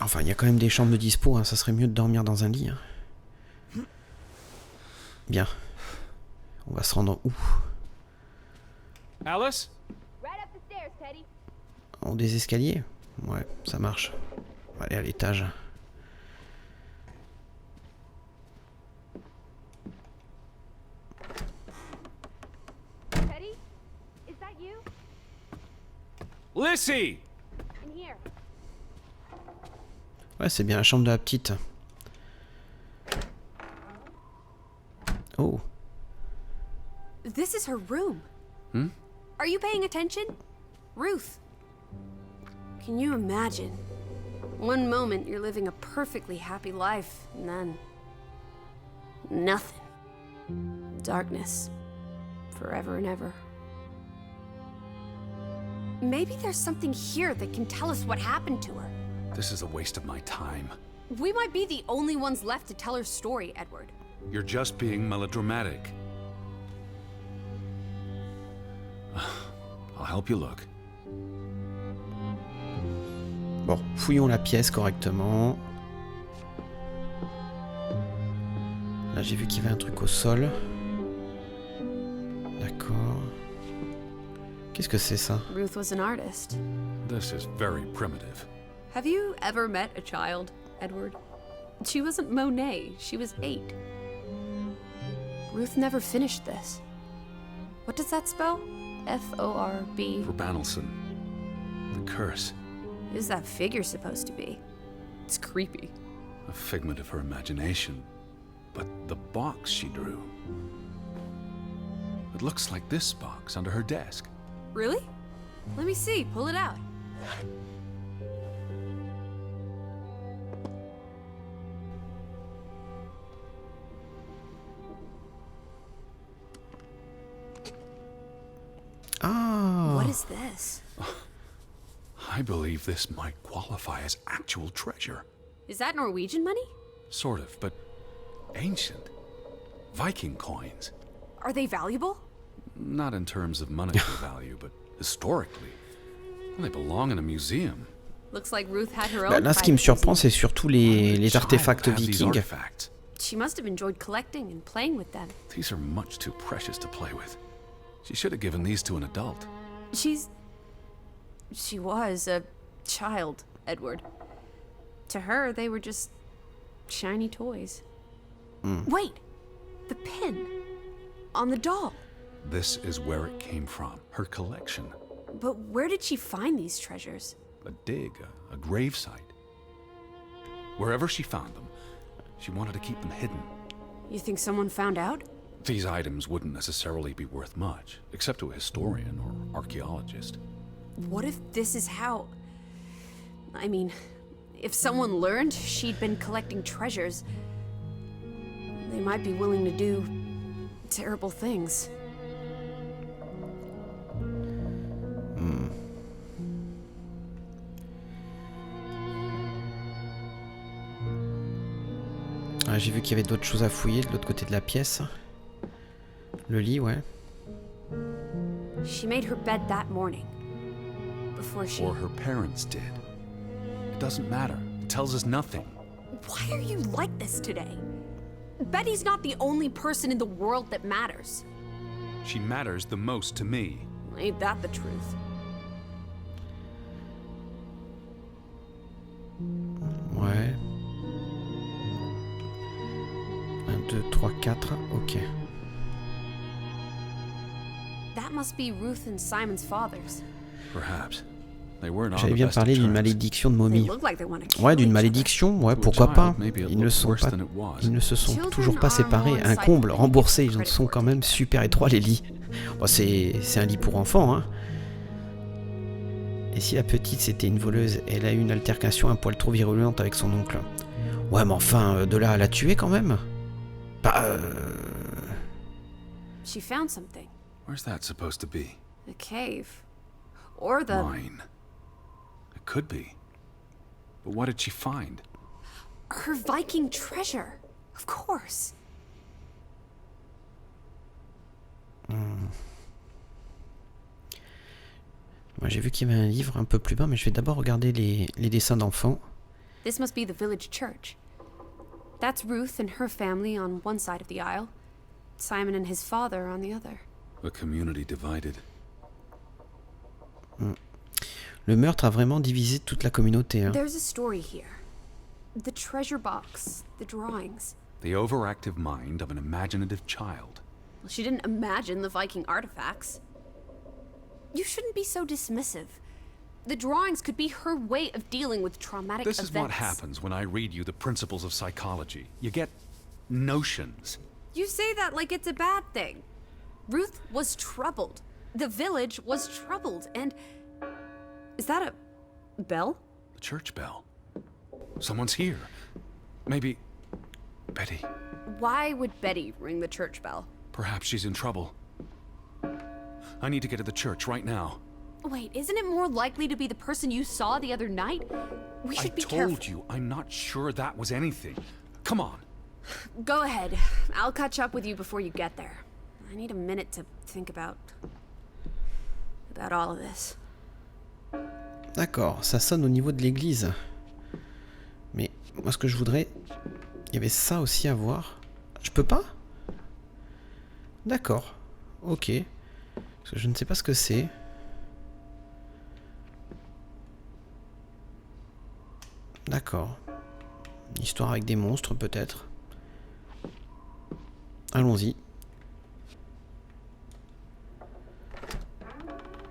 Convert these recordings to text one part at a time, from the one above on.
Enfin, il y a quand même des chambres de dispo, hein. Ça serait mieux de dormir dans un lit. Hein. Bien. On va se rendre où? Alice? En des escaliers? Ouais, ça marche. On va aller à l'étage. Lissy! Ouais, c'est bien la chambre de la petite. Oh. This is her room. Hmm? Are you paying attention? Ruth. Can you imagine? One moment you're living a perfectly happy life, and then... nothing. Darkness. Forever and ever. Maybe there's something here that can tell us what happened to her. This is a waste of my time. We might be the only ones left to tell her story, Edward. You're just being melodramatic. I'll help you look. Bon, fouillons la pièce correctement. Là, j'ai vu qu'il y avait un truc au sol. D'accord. Qu'est-ce que c'est ça? Ruth was an artist. This is very primitive. Have you ever met a child, Edward? She wasn't Monet, she was 8. Ruth never finished this. What does that spell? F-O-R-B. For Banelson. The curse. Who's that figure supposed to be? It's creepy. A figment of her imagination. But the box she drew. It looks like this box under her desk. Really? Let me see, pull it out. Ah. What is this? I believe this might qualify as actual treasure. Is that Norwegian money? Sort of, but ancient. Viking coins. Are they valuable? Not in terms of monetary value, but historically. They belong in a museum. Looks like Ruth had her own. Bah, là, ce qui me surprend, c'est surtout les artefacts vikings. She must have enjoyed collecting and playing with them. These are much too precious to play with. She should have given these to an adult. She was a child, Edward. To her, they were just shiny toys. Wait! The pin! On the doll! This is where it came from, her collection. But where did she find these treasures? A dig, a grave site. Wherever she found them, she wanted to keep them hidden. You think someone found out? These items wouldn't necessarily be worth much, except to a historian or archaeologist. What if this is how... I mean, if someone learned she'd been collecting treasures, they might be willing to do terrible things. Ah, j'ai vu qu'il y avait d'autres choses à fouiller de l'autre côté de la pièce. Le lit, ouais. She made her bed that morning. Before she... Or her parents did. It doesn't matter. It tells us nothing. Why are you like this today? Betty's not the only person in the world that matters. She matters the most to me. Ain't that the truth? Ouais. 1, 2, 3, 4, ok. That must be Ruth and Simon's fathers. Perhaps. They weren't on J'avais the bien best of parlé d'une terms. malédiction de They momie. look like they want to kill Ouais, d'une each other. malédiction, ouais, To a pourquoi child, pas. maybe it Ils ne looked sont worse pas, than it was. ils ne se sont Children toujours pas are séparés. more Un comble, insightful remboursé, than ils they sont get quand même super étroits les lits. Bon, c'est un lit pour enfants, hein. Et si la petite c'était une voleuse, elle a eu une altercation un poil trop virulente avec son oncle. Ouais, mais enfin, de là à la tuer quand même. Bah, She found something. Where's that supposed to be? A cave. Or the... Mine. It could be. But what did she find? Her Viking treasure. Of course. moi j'ai vu qu'il y avait un livre un peu plus bas, mais je vais d'abord regarder les dessins d'enfants. This must be the village church. That's Ruth and her family on one side of the aisle. Simon and his father on the other. A community divided. Le meurtre a vraiment divisé toute la communauté. Hein. There's a story here. The treasure box, the drawings. The overactive mind of an imaginative child. Well, she didn't imagine the Viking artifacts. You shouldn't be so dismissive. The drawings could be her way of dealing with traumatic events. This is what happens when I read you the principles of psychology. You get notions. You say that like it's a bad thing. Ruth was troubled. The village was troubled, and... Is that a bell? The church bell. Someone's here. Maybe... Betty. Why would Betty ring the church bell? Perhaps she's in trouble. I need to get to the church right now. Wait, isn't it more likely to be the person you saw the other night? We should be careful. I told you, I'm not sure that was anything. Come on. Go ahead. I'll catch up with you before you get there. I need a minute to think about all of this. D'accord, ça sonne au niveau de l'église. Mais moi ce que je voudrais... Il y avait ça aussi à voir. Je peux pas? D'accord. Ok. Parce que je ne sais pas ce que c'est. D'accord. Une histoire avec des monstres peut-être. Allons-y.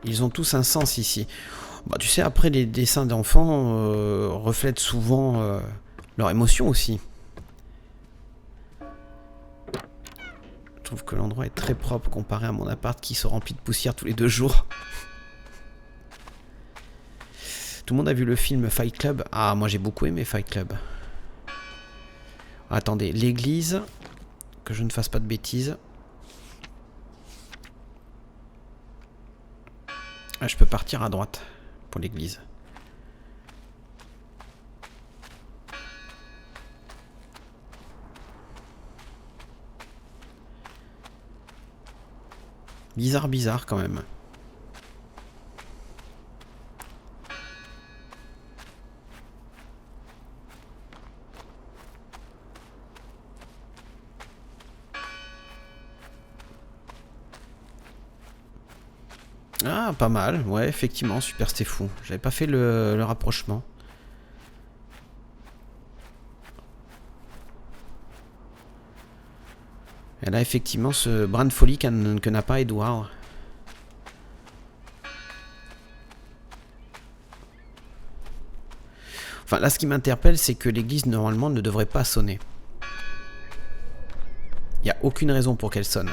Ils ont tous un sens ici. Bah, tu sais, après les dessins d'enfants reflètent souvent leurs émotions aussi. Je trouve que l'endroit est très propre comparé à mon appart qui se remplit de poussière tous les 2 jours. Tout le monde a vu le film Fight Club? Ah, moi j'ai beaucoup aimé Fight Club. Attendez, l'église, que je ne fasse pas de bêtises. Ah, je peux partir à droite pour l'église. Bizarre quand même. Ah, pas mal. Ouais, effectivement, super, c'était fou. J'avais pas fait le rapprochement. Elle a effectivement ce brin de folie que n'a pas Edward. Enfin, là, ce qui m'interpelle, c'est que l'église, normalement, ne devrait pas sonner. Il n'y a aucune raison pour qu'elle sonne.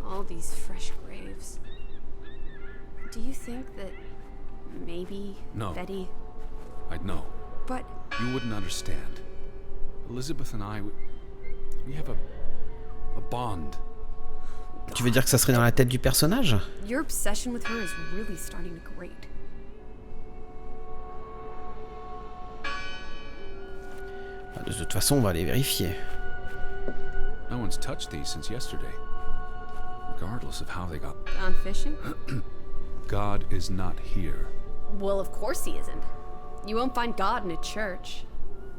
All these fresh graves. Do you think that maybe No. Betty... I'd know. But You wouldn't understand. Elizabeth and I, we have a bond. Tu veux dire que ça serait dans la tête du personnage? your obsession with her is really starting to grate. De toute façon, on va aller vérifier. No one's touched these since yesterday. Regardless of how they got... Gone fishing? God is not here. Well, of course he isn't. You won't find God in a church.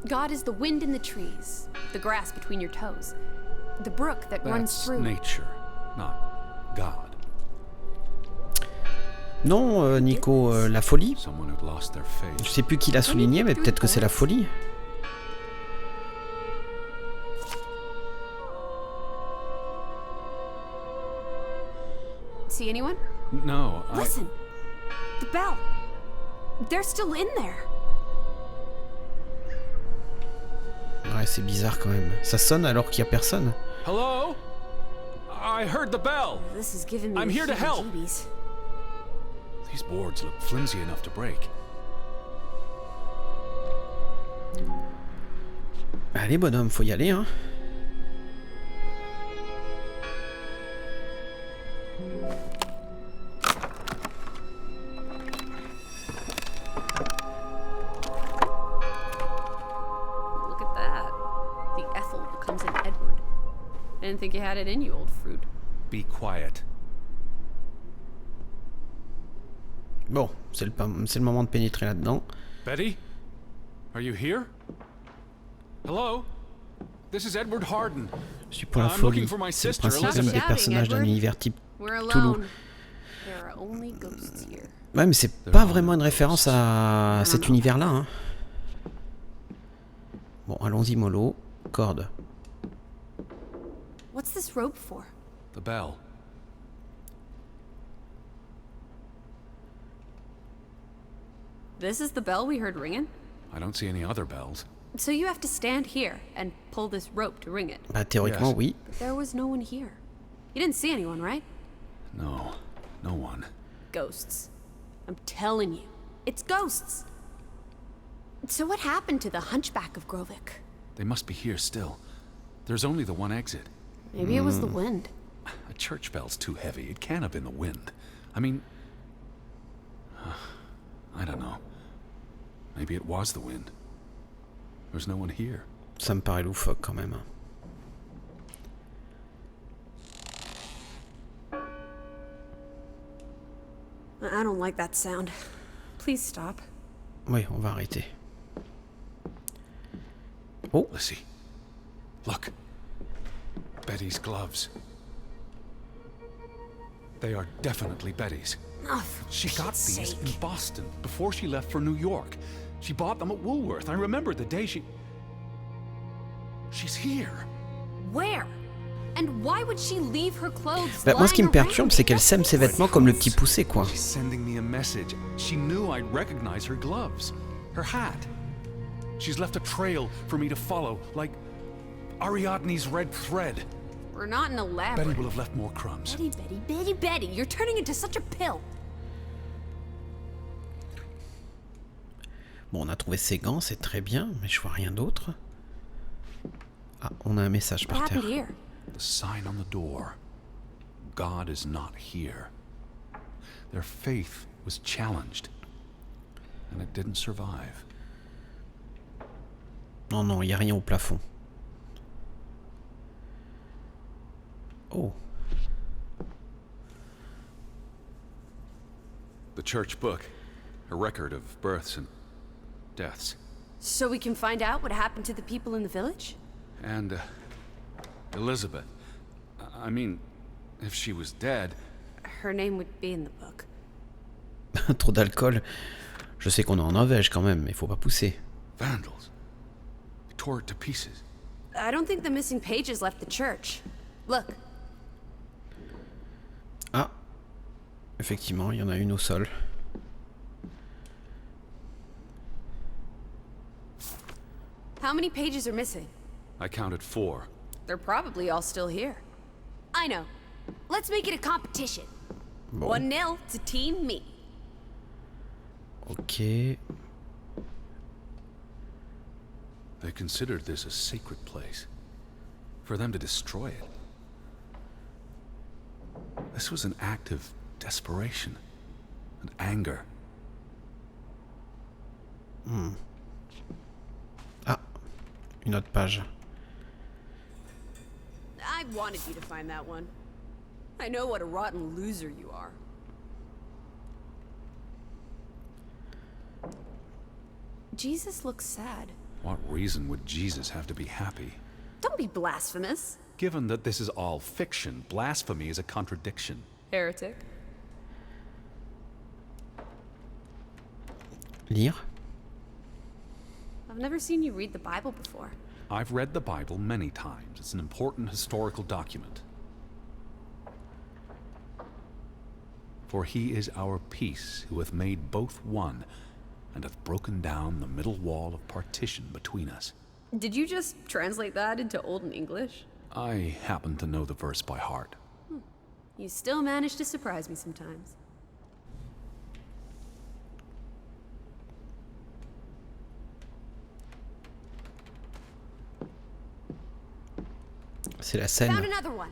God is the wind in the trees, the grass between your toes, the brook that runs That's through... nature, not God. Non, Nico, la folie. Someone who'd lost their faith. Je sais plus qui l'a souligné, mais peut-être que c'est la folie. See anyone? No, Listen! The bell! They're still in there! Ouais, c'est bizarre quand même. Ça sonne alors qu'il y a personne. Hello? I heard the bell. This is giving me I'm here to help. heebie-jeebies. These boards look flimsy enough to break. Allez, bonhomme, faut y aller, hein. Look at that. The Ethel becomes an Edward. I didn't think you had it in you, old fruit. Be quiet. Bon, c'est le moment de pénétrer là-dedans. Betty? Are you here? Hello? This is Edward Harden. Je suis pour la I'm folie. looking for my C'est le sister, principe même Elizabeth. des personnages d'un univers type We're Toulouse. alone. There are only ghosts here. Ouais, mais c'est pas vraiment une référence à cet univers-là. Hein. Bon, allons-y mollo. Corde. What's this rope for? The bell. This is the bell we heard ringing? I don't see any other bells. So you have to stand here and pull this rope to ring it. Bah, théoriquement, Yes. oui. But there was no one here. You didn't see anyone, right? No, no one. Ghosts. I'm telling you, it's ghosts. So what happened to the hunchback of Grovik? They must be here still. There's only the one exit. Maybe it was the wind. A church bell's too heavy. It can't have been the wind. I mean... I don't know. Maybe it was the wind. There's no one here. Ça me paraît loufoque quand même. I don't like that sound. Please stop. Oui, on va arrêter. Oh, Lissy, look. Betty's gloves. They are definitely Betty's. Oh, for She got Pete's these sake. in Boston before she left for New York. She bought them at Woolworth. I remember the day she... She's here. Where? And why would she leave her clothes bah, moi ce qui me lying around? perturbe c'est qu'elle sème ses vêtements comme le petit poussé quoi. She's sending me a message. She knew I'd recognize her gloves, her hat. She's left a trail for me to follow, like Ariadne's red thread. We're not in a lab. Betty will have left more crumbs. Betty, you're turning into such a pill. Bon, on a trouvé ses gants, c'est très bien, mais je vois rien d'autre. Ah, on a un message What par terre. happened here? The sign on the door. God is not here. Their faith was challenged, and it didn't survive. Non, non, il n'y a rien au plafond. Oh, The church book, a record of births and deaths. So we can find out what happened to the people in the village? And Elizabeth. I mean, if she was dead... Her name would be in the book. trop d'alcool. Je sais qu'on est en Norvège quand même, mais faut pas pousser. Vandals. They tore it to pieces. I don't think the missing pages left the church. Look, Ah, effectivement, il y en a une au sol. how many pages are missing? I counted 4. They're probably all still here. I know. Let's make it a competition. Bon, 1-0 to Team Me. ok. They considered this a sacred place. For them to destroy it. This was an act of desperation and anger. Ah, une autre page. I wanted you to find that one. I know what a rotten loser you are. Jesus looks sad. What reason would Jesus have to be happy? Don't be blasphemous. Given that this is all fiction, blasphemy is a contradiction. Heretic. Lire. I've never seen you read the Bible before. I've read the Bible many times. It's an important historical document. For he is our peace, who hath made both one, and hath broken down the middle wall of partition between us. Did you just translate that into Olden English? I happen to know the verse by heart. You still manage to surprise me sometimes. C'est la Found scène. another one.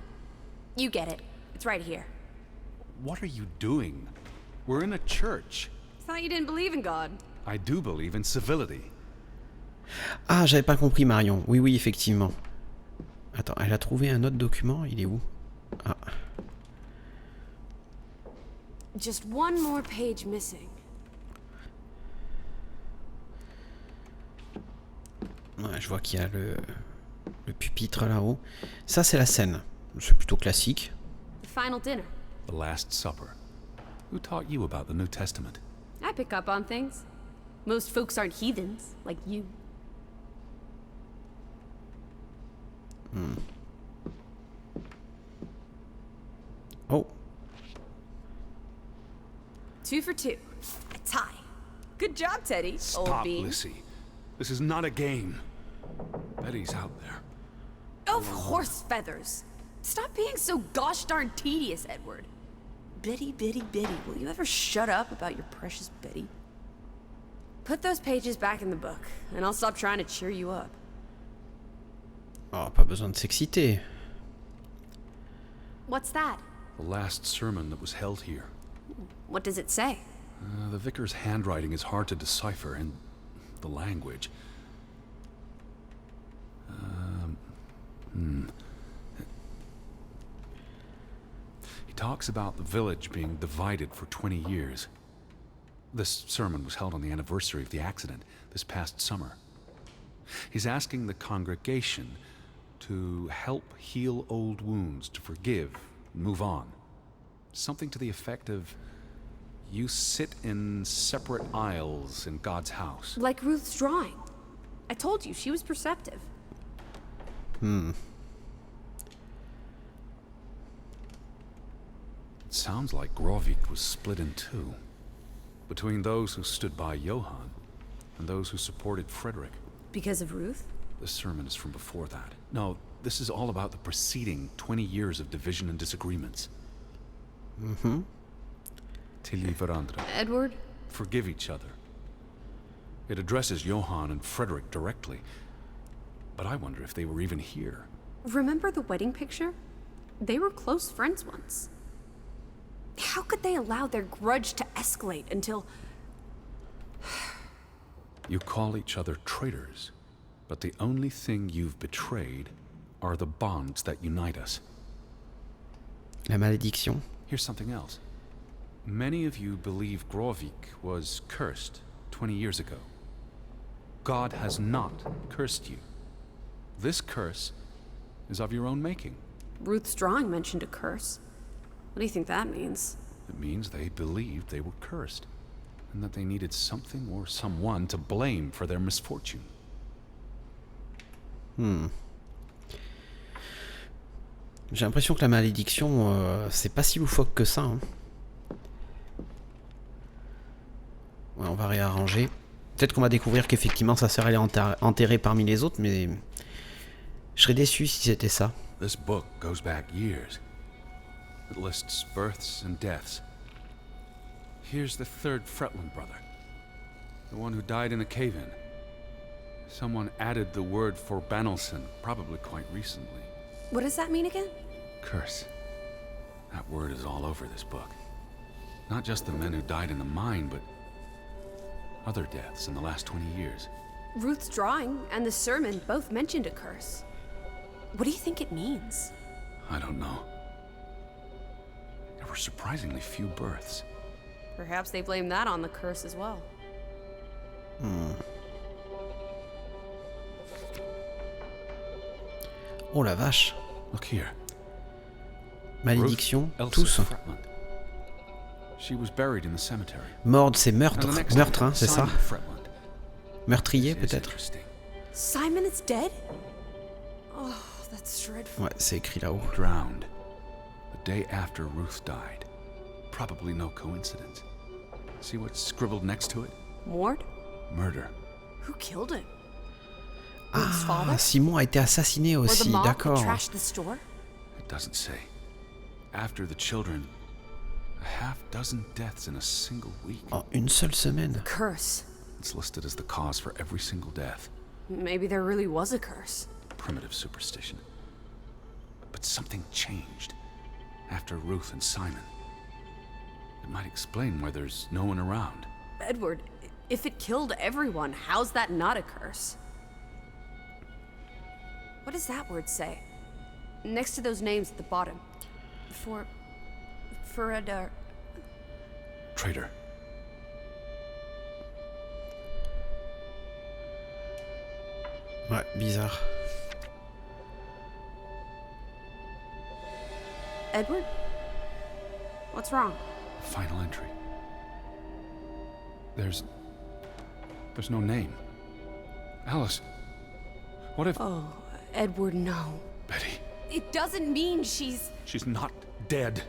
You get it. It's right here. What are you doing? We're in a church. Thought you didn't believe in God. I do believe in civility. Ah, j'avais pas compris Marion. Oui, oui, effectivement. Attends, elle a trouvé un autre document. Il est où? Ah. Just one more page missing. Ouais, je vois qu'il y a le pupitre là-haut. Ça, c'est la scène. C'est plutôt classique. The final dinner. The Last Supper. Who taught you about the New Testament? I pick up on things. Most folks aren't heathens, like you. Oh. 2 for 2. A tie. Good job, Teddy, old Stop, bean. Lissy. This is not a game. Betty's out there. Of horse feathers. Stop being so gosh darn tedious, Edward. Betty, Betty, Betty, will you ever shut up about your precious Betty? Put those pages back in the book, and I'll stop trying to cheer you up. Oh, pas besoin de s'exciter. What's that? The last sermon that was held here. What does it say? The vicar's handwriting is hard to decipher, and the language. He talks about the village being divided for 20 years. This sermon was held on the anniversary of the accident this past summer. He's asking the congregation to help heal old wounds, to forgive, and move on. Something to the effect of, you sit in separate aisles in God's house. Like Ruth's drawing. I told you, she was perceptive. It sounds like Grovik was split in two, between those who stood by Johann and those who supported Frederick. Because of Ruth? This sermon is from before that. No, this is all about the preceding 20 years of division and disagreements. Tilly varandra. Edward? Forgive each other. It addresses Johann and Frederick directly, but I wonder if they were even here. Remember the wedding picture? They were close friends once. How could they allow their grudge to escalate until... You call each other traitors, but the only thing you've betrayed are the bonds that unite us. La malédiction. Here's something else. Many of you believe Grovik was cursed 20 years ago. God has not cursed you. This curse is of your own making. Ruth's drawing mentioned a curse. What do you think that means? It means they believed they were cursed, and that they needed something or someone to blame for their misfortune. J'ai l'impression que la malédiction, c'est pas si loufoque que ça. Hein. Ouais, on va réarranger. Peut-être qu'on va découvrir qu'effectivement sa sœur elle est enterrée parmi les autres, mais je serais déçu si c'était ça. This book goes back years. It lists births and deaths. Here's the third Fretland brother, the one who died in a cave-in. Someone added the word for Banelson, probably quite recently. What does that mean again? Curse. That word is all over this book. Not just the men who died in the mine, but other deaths in the last 20 years. Ruth's drawing and the sermon both mentioned a curse. What do you think it means? I don't know. There were surprisingly few births. Perhaps they blame that on the curse as well. Oh la vache. Look here. Malédiction, Ruth tous. Elsa Fretland. She was buried in the cemetery. Morde, c'est And meurtre. the next Meurtre, name, hein, c'est ça? Simon Fretland. Meurtrier, This is peut-être. interesting. Simon is dead? Oh, that's dreadful. Ouais, c'est écrit là-haut. Drowned. The day after Ruth died. Probably no coincidence. See what's scribbled next to it? Mort? Murder. Who killed him? Ruth's father? Ah, Simon a été assassiné Or the aussi, mob that d'accord. trashed the store? It doesn't say. After the children, a half-dozen deaths in a single week. En une seule semaine. Curse. It's listed as the cause for every single death. Maybe there really was a curse. Primitive superstition. But something changed after Ruth and Simon. It might explain why there's no one around. Edward, if it killed everyone, how's that not a curse? What does that word say? Next to those names at the bottom. For a Traitor. Ouais, bizarre. Edward? What's wrong? Final entry. There's no name. Alice, what if... Oh, Edward, no. Betty, It doesn't mean she's... she's not dead.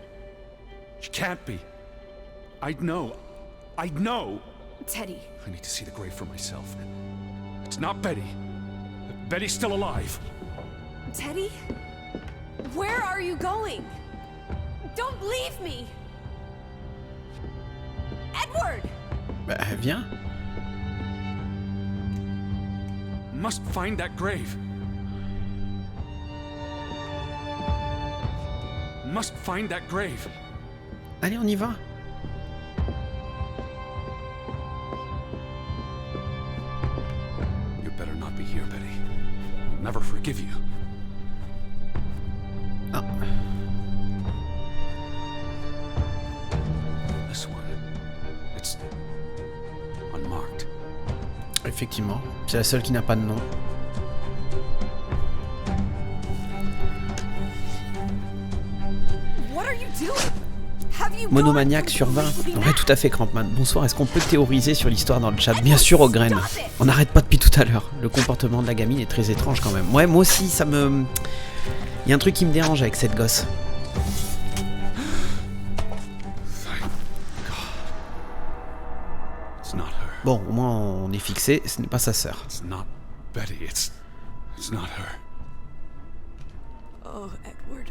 She can't be. I'd know. I'd know. Teddy. I need to see the grave for myself. It's not Betty. Betty's still alive. Teddy? Where are you going? Don't leave me! Edward! Bah, viens. Must find that grave. Must find that grave. Allez, on y va. You better not be here, Betty. I'll never forgive you. Ah. This one. It's unmarked. Effectivement, c'est la seule qui n'a pas de nom. What are you doing? Have you Monomaniaque sur 20. Ouais, tout à fait, Crampman. Bonsoir, est-ce qu'on peut théoriser sur l'histoire dans le chat? Bien sûr, aux graines. On n'arrête pas depuis tout à l'heure. Le comportement de la gamine est très étrange quand même. Ouais, moi aussi, ça me... Il y a un truc qui me dérange avec cette gosse. Bon, au moins on est fixé, ce n'est pas sa sœur. It's not Betty. It's not her. Oh, Edward.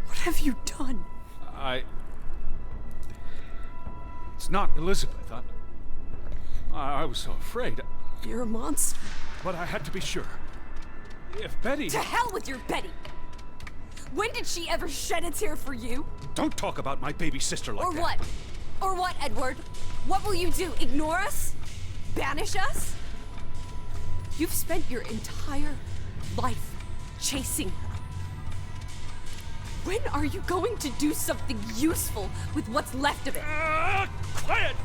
What have you done? It's not Elizabeth. I was so afraid. You're a monster. But I had to be sure. If Betty... To hell with your Betty! When did she ever shed a tear for you? Don't talk about my baby sister like Or that. what? Or what, Edward? What will you do? Ignore us? Banish us? You've spent your entire life chasing her. When are you going to do something useful with what's left of it? Quiet!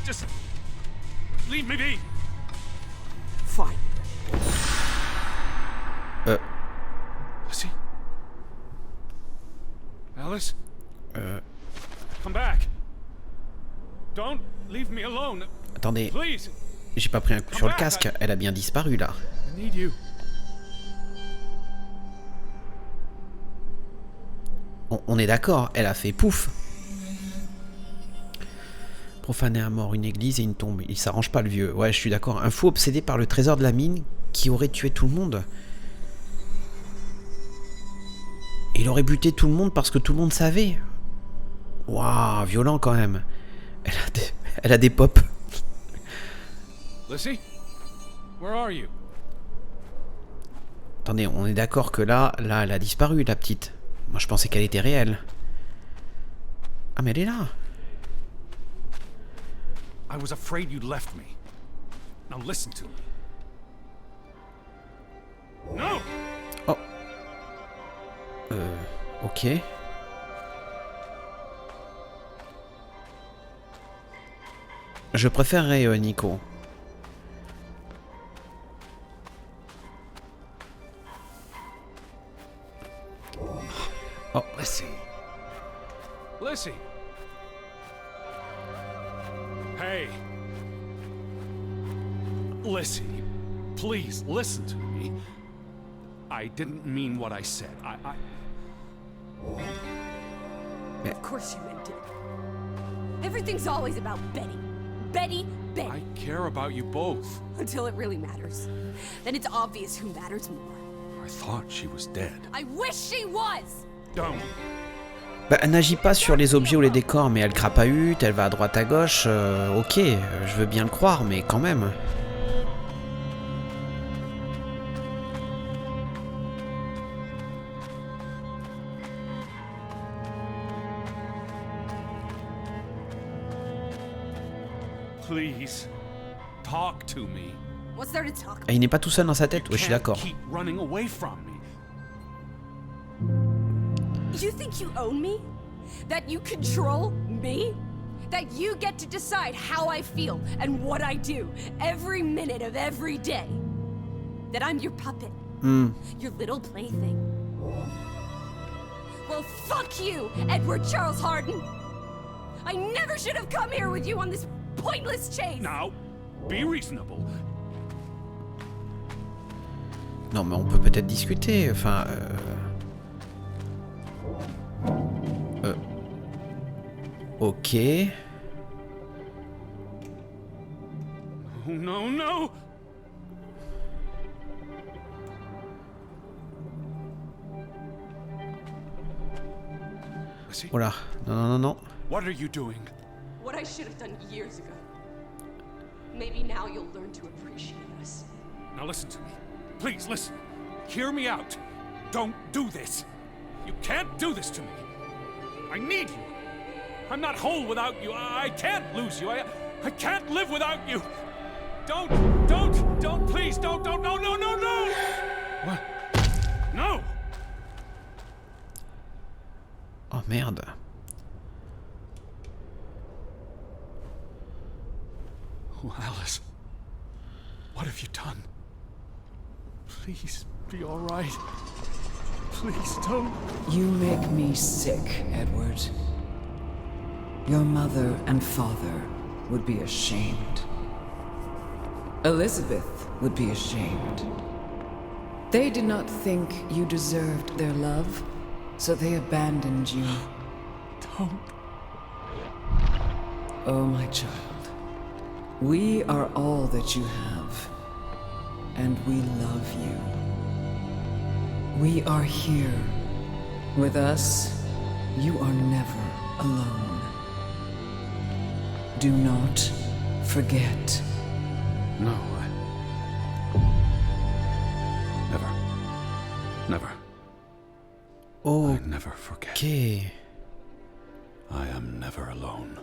Just leave me be. Fine. Lizzie? Alice? Come back. Don't leave me alone. Attendez, Please. j'ai pas pris un coup sur le casque, elle a bien disparu là. I need you. On est d'accord, elle a fait pouf. Profaner à mort une église et une tombe. Il s'arrange pas le vieux. Ouais, je suis d'accord. Un fou obsédé par le trésor de la mine qui aurait tué tout le monde. Et il aurait buté tout le monde parce que tout le monde savait. Waouh, violent quand même. Elle a des pop. Lizzie? Where are you? Attendez, on est d'accord que là, elle a disparu, la petite. Moi, je pensais qu'elle était réelle. Ah, mais elle est là. I was afraid you'd left me. Now listen to me. No! Oh. Ok. Je préférerais Nico. Oh. Lizzie. Lizzie. Hey. Lizzie, please listen to me. I didn't mean what I said. Of course you meant it. Everything's always about Betty. Betty, Betty. I care about you both. Until it really matters. Then it's obvious who matters more. I thought she was dead. I wish she was! Don't. Bah, elle n'agit pas sur les objets ou les décors, mais elle crapahute, elle va à droite à gauche. Ok, je veux bien le croire, mais quand même. Please, talk to me. What's there to talk about? Et il n'est pas tout seul dans sa tête, ouais, je suis d'accord. Keep running away from me. You think you own me? That you control me? That you get to decide how I feel and what I do every minute of every day? That I'm your puppet? Your little plaything? Well, fuck you, Edward Charles Harden! I never should have come here with you on this pointless chase! Now, be reasonable. Non, mais on peut peut-être discuter, enfin... Ok... Oh, no, no! Oh là, non, non, non, non. What are you doing? What I should have done years ago. Maybe now you'll learn to appreciate us. Now listen to me. Please, listen. Hear me out. Don't do this. You can't do this to me. I need you. I'm not whole without you. I can't lose you. I can't live without you. Don't, please, don't, no, no, no, no! What? No! Oh merde. Oh, Alice. What have you done? Please, be all right. Please, don't. You make me sick, Edward. Your mother and father would be ashamed. Elizabeth would be ashamed. They did not think you deserved their love, so they abandoned you. Don't. Oh, my child. We are all that you have, and we love you. We are here. With us, you are never alone. Do not forget. No, never. Never. I never forget. Ok. I am never alone.